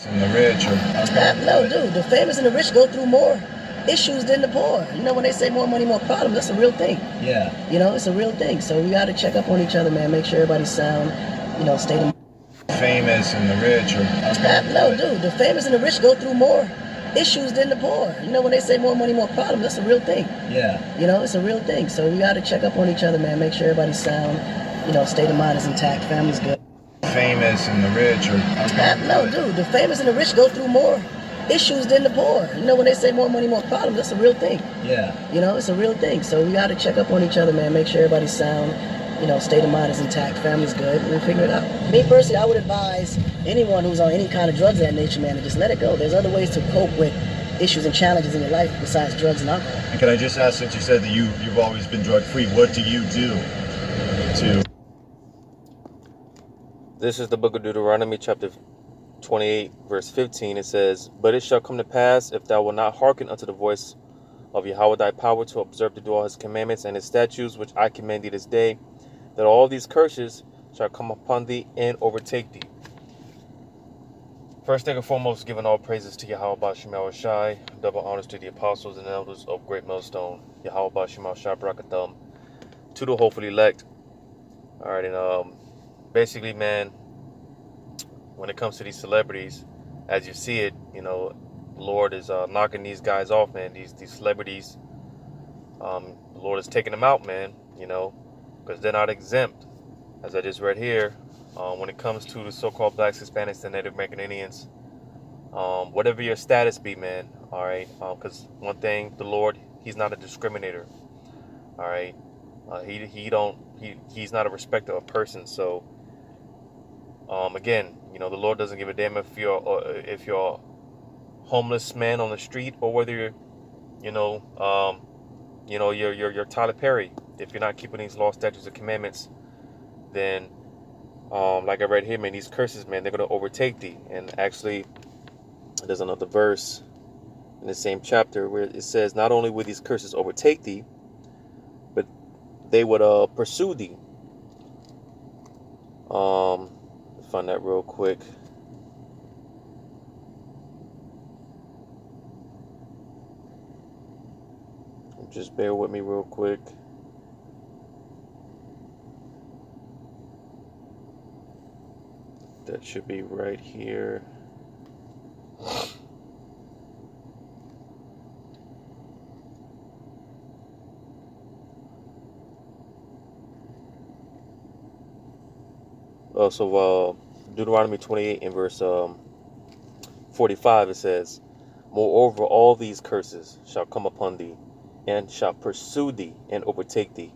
And the rich No, dude, the famous and the rich go through more issues than the poor. You know, when they say more money, more problems, that's a real thing. Yeah. You know, it's a real thing. So we got to check up on each other, man. Make sure everybody's sound. You know, stay the famous and the rich No, dude, the famous and the rich go through more issues than the poor. You know, when they say more money, more problems, that's a real thing. Yeah. You know, it's a real thing. So we got to check up on each other, man. Make sure everybody's sound. You know, state of mind is intact. Family's good. Famous and the rich No, dude, the famous and the rich go through more issues than the poor. You know, when they say more money, more problems, that's a real thing. Yeah. You know, it's a real thing. So we got to check up on each other, man. Make sure everybody's sound. You know, state of mind is intact. Family's good. We'll figure it out. Me personally, I would advise anyone who's on any kind of drugs of that nature, man, to just let it go. There's other ways to cope with issues and challenges in your life besides drugs and alcohol. And can I just ask, since you said that you've always been drug free, what do you do to? This is the book of Deuteronomy, chapter 28, verse 15. It says, "But it shall come to pass, if thou wilt not hearken unto the voice of Yahweh thy power, to observe to do all his commandments and his statutes, which I command thee this day, that all these curses shall come upon thee and overtake thee." First thing and foremost, giving all praises to Yahweh Bashim Shai, double honors to the apostles and elders of Great Millstone, Yahweh Bashim Shai Barakatham, to the hopefully elect. All right, and basically, man, when it comes to these celebrities, as you see it, you know, the Lord is knocking these guys off, man. These celebrities, the Lord is taking them out, man. You know, because they're not exempt, as I just read here. When it comes to the so-called blacks, Hispanics, and Native American Indians, whatever your status be, man. All right, because one thing, the Lord, He's not a discriminator. All right, He's not a respecter of persons. So, again, you know, the Lord doesn't give a damn if you're a homeless man on the street, or whether you're, you're Tyler Perry. If you're not keeping these law, statutes, and commandments, then, like I read here, man, these curses, man, they're gonna overtake thee. And actually, there's another verse in the same chapter where it says, "Not only will these curses overtake thee, but they would pursue thee." Let's find that real quick. Just bear with me real quick. That should be right here. So Deuteronomy 28 and verse 45, it says, "Moreover, all these curses shall come upon thee, and shall pursue thee, and overtake thee,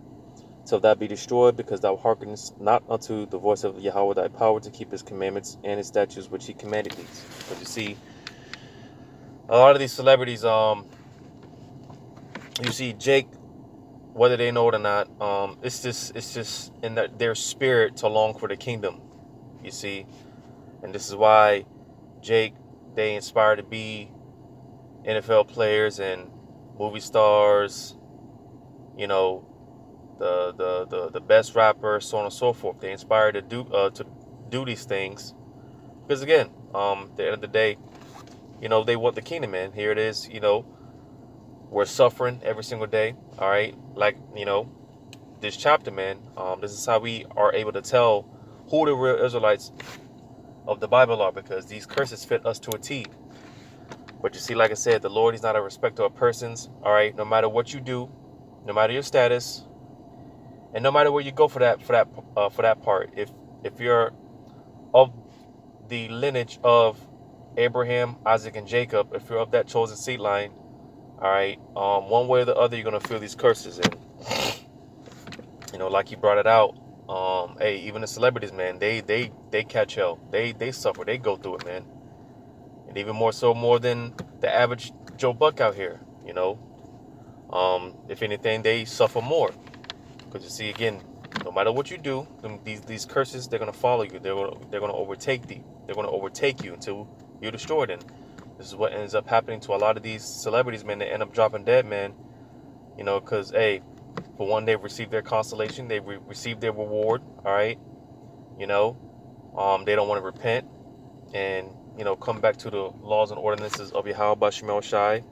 till thou be destroyed, because thou hearkenest not unto the voice of Yahweh thy power, to keep his commandments and his statutes which he commanded thee." But you see, a lot of these celebrities, you see Jake, whether they know it or not, it's just in their spirit to long for the kingdom, you see. And this is why Jake, they inspire to be NFL players and movie stars, you know, the best rapper, so on and so forth. They inspire to do these things because, again, at the end of the day, you know, they want the kingdom, man. Here it is, you know, we're suffering every single day. All right, like, you know, this chapter, man. This is how we are able to tell who the real Israelites of the Bible are, because these curses fit us to a T. But you see, like I said, the Lord, He's not a respecter of persons. All right, no matter what you do, no matter your status, and no matter where you go for that part. If you're of the lineage of Abraham, Isaac, and Jacob, if you're of that chosen seed line, all right, one way or the other, you're gonna feel these curses. And you know, like you brought it out, hey, even the celebrities, man, they catch hell, they suffer, they go through it, man. And even more than the average Joe Buck out here, you know. If anything, they suffer more, because you see, again, no matter what you do, these curses, they're gonna follow you. They're gonna overtake thee. They're gonna overtake you until you're destroyed. And this is what ends up happening to a lot of these celebrities, man. They end up dropping dead, man. You know, because, hey, for one, they've received their consolation, they've received their reward. All right, you know, they don't want to repent, and come back to the laws and ordinances of Yahweh Shemel Shai,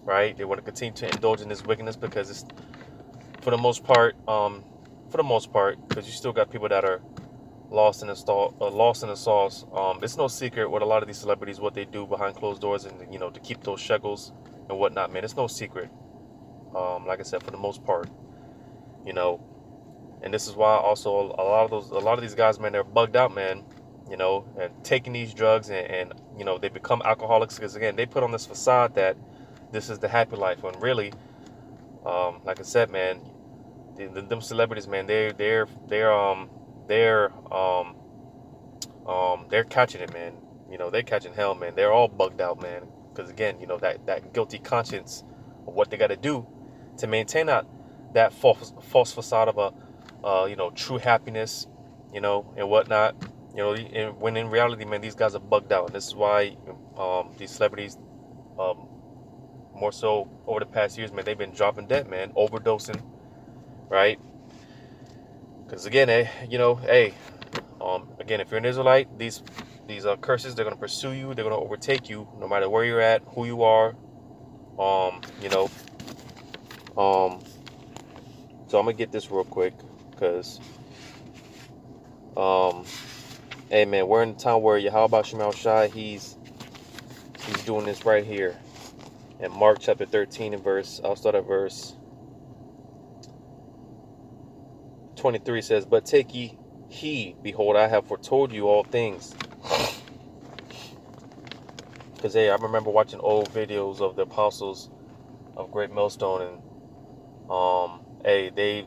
right? They want to continue to indulge in this wickedness because it's, for the most part, because you still got people that are lost in the sauce. It's no secret what a lot of these celebrities, what they do behind closed doors, and to keep those shekels and whatnot, man. It's no secret. Like I said, for the most part, and this is why also a lot of these guys, man, they're bugged out, man. And taking these drugs and they become alcoholics because again they put on this facade that this is the happy life when really, like I said, man, them celebrities, man, they're catching it, man. They're catching hell, man. They're all bugged out, man. Because again, that guilty conscience of what they got to do to maintain that false facade of a true happiness, and whatnot. And when in reality, man, these guys are bugged out. And this is why these celebrities, more so over the past years, man, they've been dropping dead, man, overdosing, right? Because again, again, if you're an Israelite, these curses, they're gonna pursue you. They're gonna overtake you, no matter where you're at, who you are. So I'm gonna get this real quick, because, hey man, we're in a time where Yahweh Shemel Shai, he's doing this right here in Mark chapter 13 and I'll start at verse 23. Says, "But take ye heed, behold, I have foretold you all things." Because hey, I remember watching old videos of the apostles of Great Millstone, and hey, they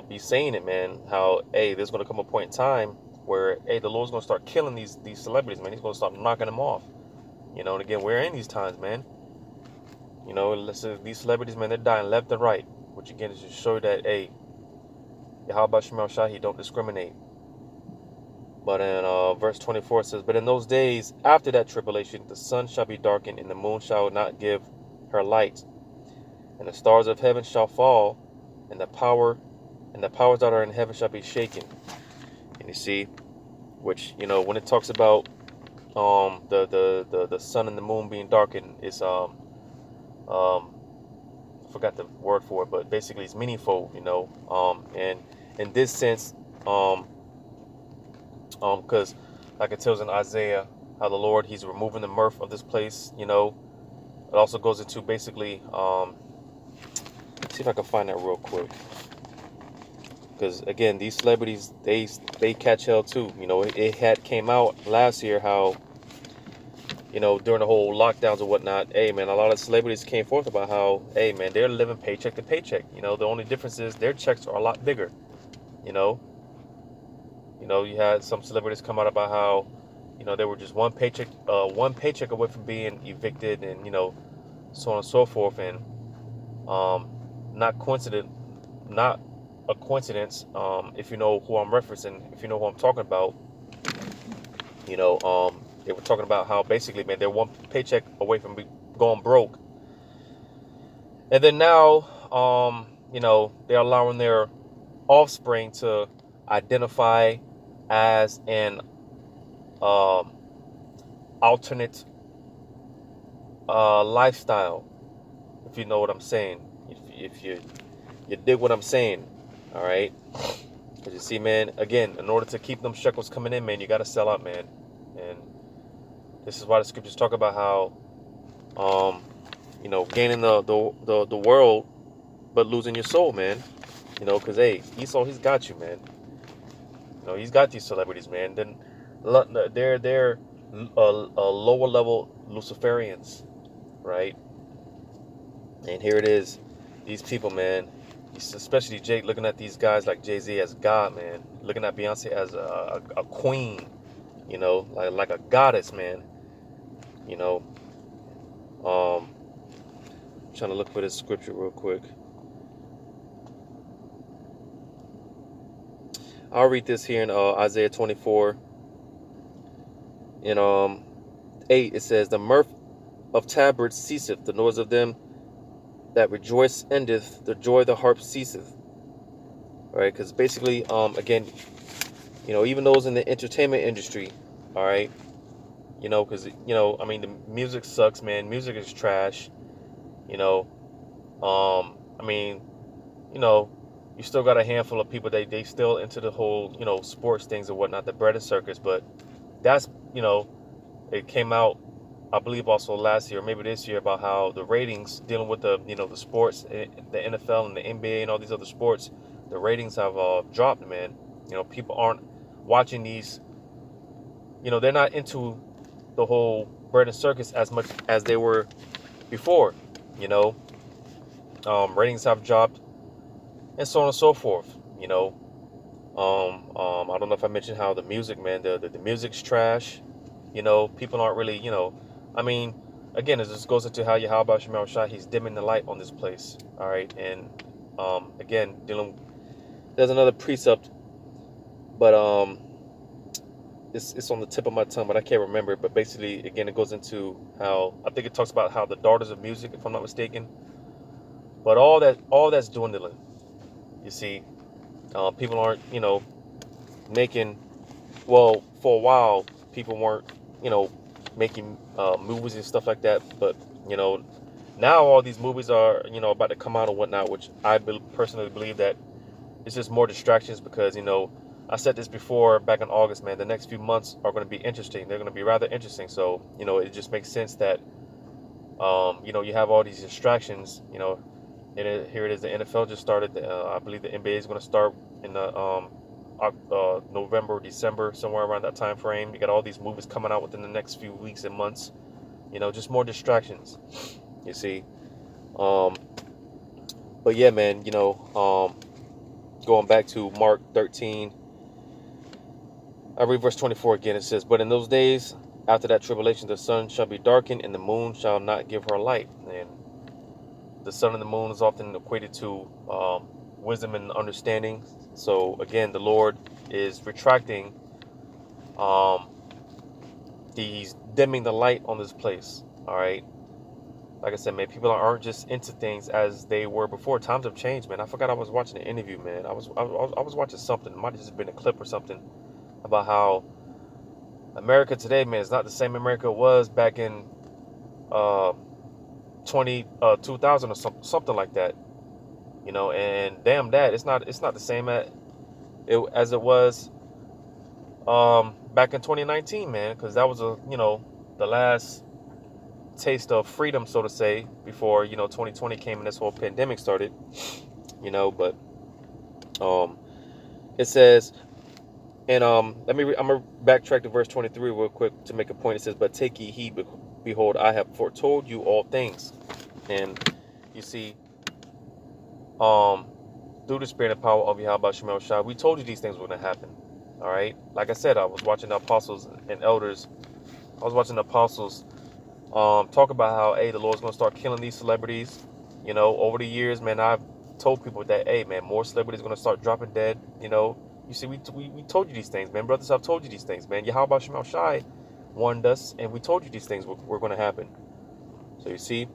be saying it, man, how hey, there's gonna come a point in time where hey, the Lord's gonna start killing these celebrities, man. He's gonna start knocking them off. And again, we're in these times, man. Listen, these celebrities, man, they're dying left and right, which again is to show that hey, Yahweh Shemel Shai, he don't discriminate. But in verse 24 it says, "But in those days after that tribulation, the sun shall be darkened, and the moon shall not give her light, and the stars of heaven shall fall, and the powers that are in heaven shall be shaken." And you see, which when it talks about the sun and the moon being darkened, is I forgot the word for it, but basically it's meaningful, and in this sense, because like it tells in Isaiah how the Lord, he's removing the mirth of this place. It also goes into basically let's see if I can find that real quick, because again, these celebrities, they catch hell too. It had came out last year how during the whole lockdowns and whatnot, hey man, a lot of celebrities came forth about how hey man, they're living paycheck to paycheck. The only difference is their checks are a lot bigger. You had some celebrities come out about how they were just one paycheck away from being evicted, and so on and so forth. And not a coincidence, if you know who I'm referencing, if you know who I'm talking about. They were talking about how basically, man, they're one paycheck away from going broke, and then now they're allowing their offspring to identify as an alternate lifestyle, if you know what I'm saying, if you dig what I'm saying. All right, because you see, man, again, in order to keep them shekels coming in, man, you got to sell out, man. And this is why the scriptures talk about how gaining the world but losing your soul, man. Because hey, Esau, he's got you, man. He's got these celebrities, man. Then they're lower level Luciferians, right? And here it is, these people, man, especially Jake, looking at these guys like Jay-Z as God, man, looking at Beyonce as a queen, like a goddess, man. Trying to look for this scripture real quick. I'll read this here in Isaiah 24. In 8, it says, "The mirth of tabrets ceaseth, the noise of them that rejoice endeth, the joy of the harp ceaseth." All right, because basically, again, You know, even those in the entertainment industry. All right. You know, because I mean, the music sucks, man. Music is trash. You know, I mean, you know, you still got a handful of people they still into the whole sports things and whatnot, the bread and circus. But that's it came out, I believe, also last year, maybe this year, about how the ratings dealing with the sports, the NFL and the NBA and all these other sports, the ratings have dropped, man. You know, people aren't watching these. You know, they're not into the whole bread and circus as much as they were before. You know, ratings have dropped, and so on and so forth. You know, I don't know if I mentioned how the music, man, the music's trash. You know, people aren't really, I mean, again, it just goes into how about Shemel Shah, he's dimming the light on this place. All right, and again, there's another precept, but it's on the tip of my tongue, but I can't remember it. But basically, again, it goes into how I think it talks about how the daughters of music, if I'm not mistaken. But all that's dwindling. You see, people aren't, making. Well, for a while, people weren't, making movies and stuff like that. But now all these movies are, about to come out and whatnot, which I personally believe that it's just more distractions because I said this before back in August, man. The next few months are going to be interesting. They're going to be rather interesting. So it just makes sense that you have all these distractions. And here it is. The NFL just started. I believe the NBA is going to start in the November, December, somewhere around that time frame. You got all these movies coming out within the next few weeks and months. Just more distractions. You see. But yeah, man. Going back to Mark 13, I read verse 24 again. It says, "But in those days, after that tribulation, the sun shall be darkened, and the moon shall not give her light." And the sun and the moon is often equated to wisdom and understanding. So again, the Lord is retracting. He's dimming the light on this place. All right. Like I said, man, people aren't just into things as they were before. Times have changed, man. I forgot I was watching an interview, man. I was watching something. It might have just been a clip or something about how America today, man, is not the same America it was back in 2000 or something like that. And damn that, it's not the same as it was back in 2019, man, because that was the last taste of freedom, so to say, before 2020 came and this whole pandemic started. But it says, and I'm gonna backtrack to verse 23 real quick to make a point. It says, "But take ye heed, behold, I have foretold you all things." And you see, through the spirit and power of Yahweh Shemel Shah, we told you these things were going to happen. All right. Like I said, I was watching the apostles and elders. I was watching the apostles talk about how, hey, the Lord's going to start killing these celebrities. Over the years, man, I've told people that, hey, man, more celebrities are going to start dropping dead. You see, we told you these things, man. Brothers, I've told you these things, man. Yahweh Shemel Shai warned us, and we told you these things were going to happen. So you see,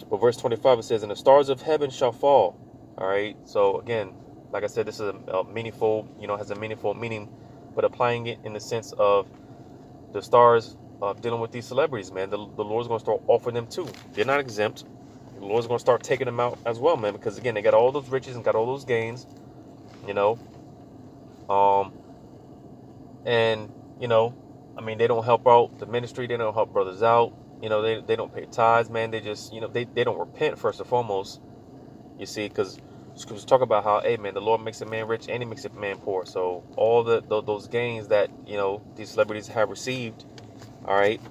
but verse 25, it says, "And the stars of heaven shall fall." All right. So again, like I said, this is a meaningful, has a meaningful meaning, but applying it in the sense of the stars dealing with these celebrities, man. The Lord's going to start offering them too. They're not exempt. The Lord's going to start taking them out as well, man, because again, they got all those riches and got all those gains, and I mean, they don't help out the ministry. They don't help brothers out. They don't pay tithes, man. They just, they don't repent first and foremost. You see, because scriptures talk about how, hey, man, the Lord makes a man rich and he makes a man poor. So all those gains that, these celebrities have received, all right,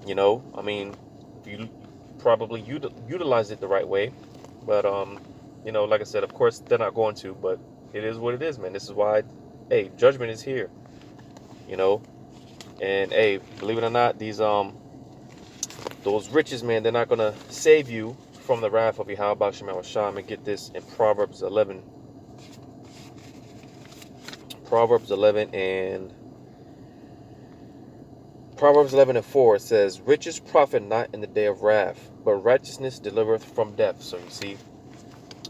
I mean, if you probably utilize it the right way. But, like I said, of course, they're not going to, but it is what it is, man. This is why, hey, judgment is here, and, hey, believe it or not, those riches, man, they're not going to save you from the wrath of Yahweh Shemel Shah. And get this in Proverbs 11. Proverbs 11 and 4, it says, "Riches profit not in the day of wrath, but righteousness delivereth from death." So you see,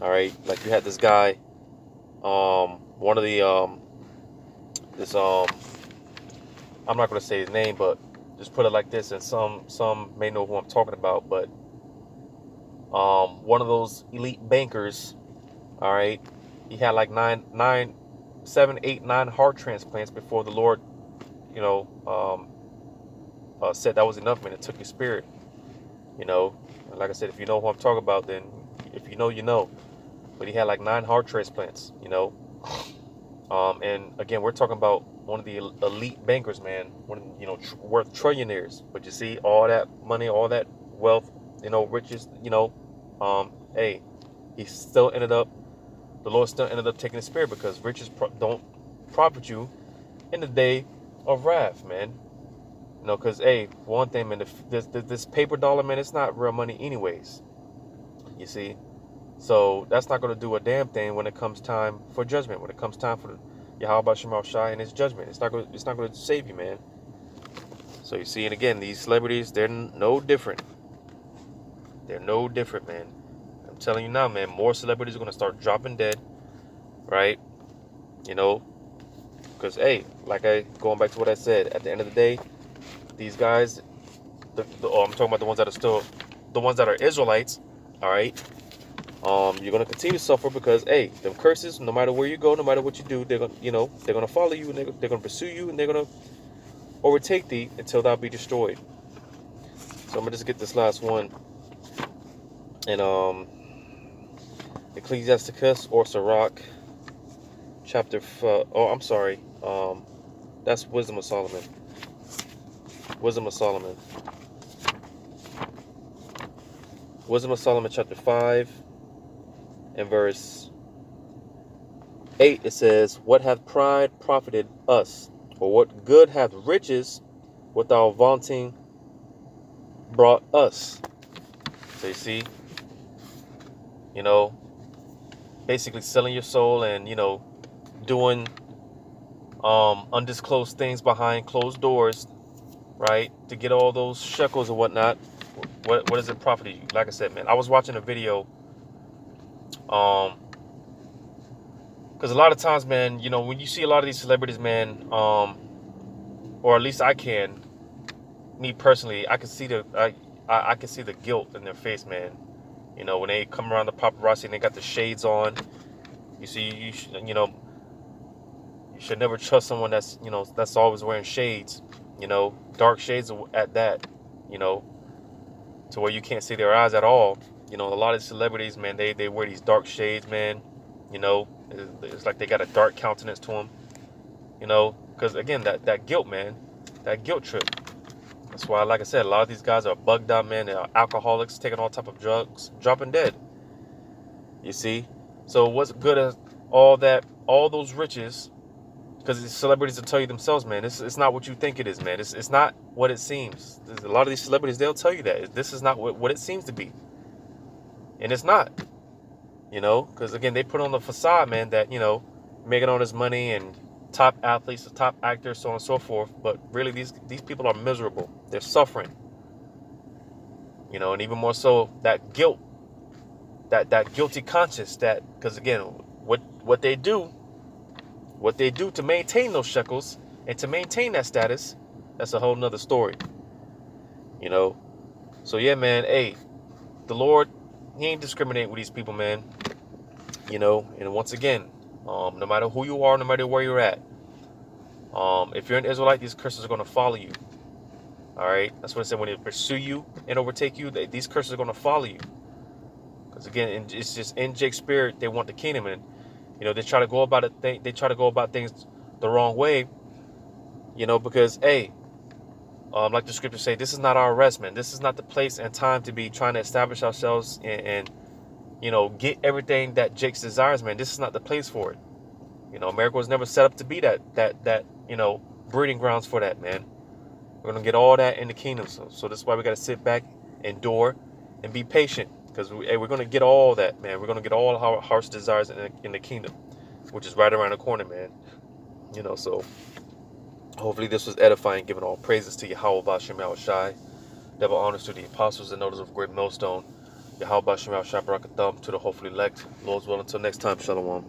all right, like you had this guy, one of the this I'm not gonna say his name, but just put it like this, and some may know who I'm talking about, but one of those elite bankers, all right, he had like 7, 8, 9 heart transplants before the Lord, you know, said that was enough, man. It took his spirit, you know. And like I said, if you know who I'm talking about, then if you know, you know. But he had like 9 heart transplants, you know. And again, we're talking about one of the elite bankers, man. One, you know, worth trillionaires. But you see, all that money, all that wealth, you know, riches, you know. Hey, he still ended up. The Lord still ended up taking his spirit, because riches don't profit you in the day of wrath, man. You know, because, hey, for one thing, man, this paper dollar, man, it's not real money anyways. You see? So that's not going to do a damn thing when it comes time for judgment. When it comes time for Yahweh Shemal Shai and his judgment, it's not going to save you, man. So you see, and again, these celebrities, they're no different. They're no different, man. I'm telling you now, man, more celebrities are going to start dropping dead, right? You know, because, hey, going back to what I said, at the end of the day, these guys, I'm talking about the ones that are still, the ones that are Israelites, all right? You're gonna continue to suffer, because, hey, them curses, no matter where you go, no matter what you do, they're gonna follow you, and they're gonna pursue you, and they're gonna overtake thee until thou be destroyed. So I'm gonna just get this last one, and Ecclesiasticus or Sirach, chapter. That's Wisdom of Solomon. Wisdom of Solomon. Wisdom of Solomon, chapter 5. In verse 8, it says, "What hath pride profited us? Or what good hath riches without vaunting brought us?" So you see, you know, basically selling your soul and, you know, doing undisclosed things behind closed doors, right, to get all those shekels and whatnot. What does it profit you? Like I said, man, I was watching a video, because a lot of times, man, you know, when you see a lot of these celebrities, man, or at least I can, me personally, I can see I can see the guilt in their face, man. You know, when they come around the paparazzi and they got the shades on, you see, you know, you should never trust someone that's, you know, that's always wearing shades, you know, dark shades at that, you know, to where you can't see their eyes at all. You know, a lot of celebrities, man, they wear these dark shades, man. You know, it's like they got a dark countenance to them, you know, because, again, that guilt, man, that guilt trip. That's why, like I said, a lot of these guys are bugged out, man. They're alcoholics, taking all type of drugs, dropping dead. You see? So what's good as all those riches? Because the celebrities will tell you themselves, man, it's not what you think it is, man. It's not what it seems. There's a lot of these celebrities, they'll tell you that. This is not what it seems to be. And it's not. You know? Because, again, they put on the facade, man, that, you know, making all this money and top athletes, top actors, so on and so forth. But really, these people are miserable. They're suffering. You know, and even more so, that guilt, that guilty conscience, that, because, again, what they do to maintain those shekels and to maintain that status, that's a whole nother story. You know? So yeah, man, hey, the Lord, he ain't discriminating with these people, man. You know, and once again, no matter who you are, no matter where you're at, if you're an Israelite, these curses are going to follow you. All right, that's what I said. When they pursue you and overtake you, these curses are going to follow you. Because, again, it's just in Jake's spirit, they want the kingdom, and, you know, they try to go about it. They try to go about things the wrong way. You know, because, hey, like the scriptures say, this is not our rest, man. This is not the place and time to be trying to establish ourselves and you know, get everything that Jake's desires, man. This is not the place for it. You know, America was never set up to be that you know, breeding grounds for that, man. We're gonna get all that in the kingdom. So that's why we gotta sit back, endure, and be patient, because we're gonna get all that, man. We're gonna get all our heart's desires in the kingdom, which is right around the corner, man. You know, so hopefully this was edifying, giving all praises to Yahweh Bashem Yahushai. Double honors to the apostles and notice of great millstone. Yahweh Bashem Yahushai Barakatham to the hopefully elect. Lord's will, until next time, Shalom.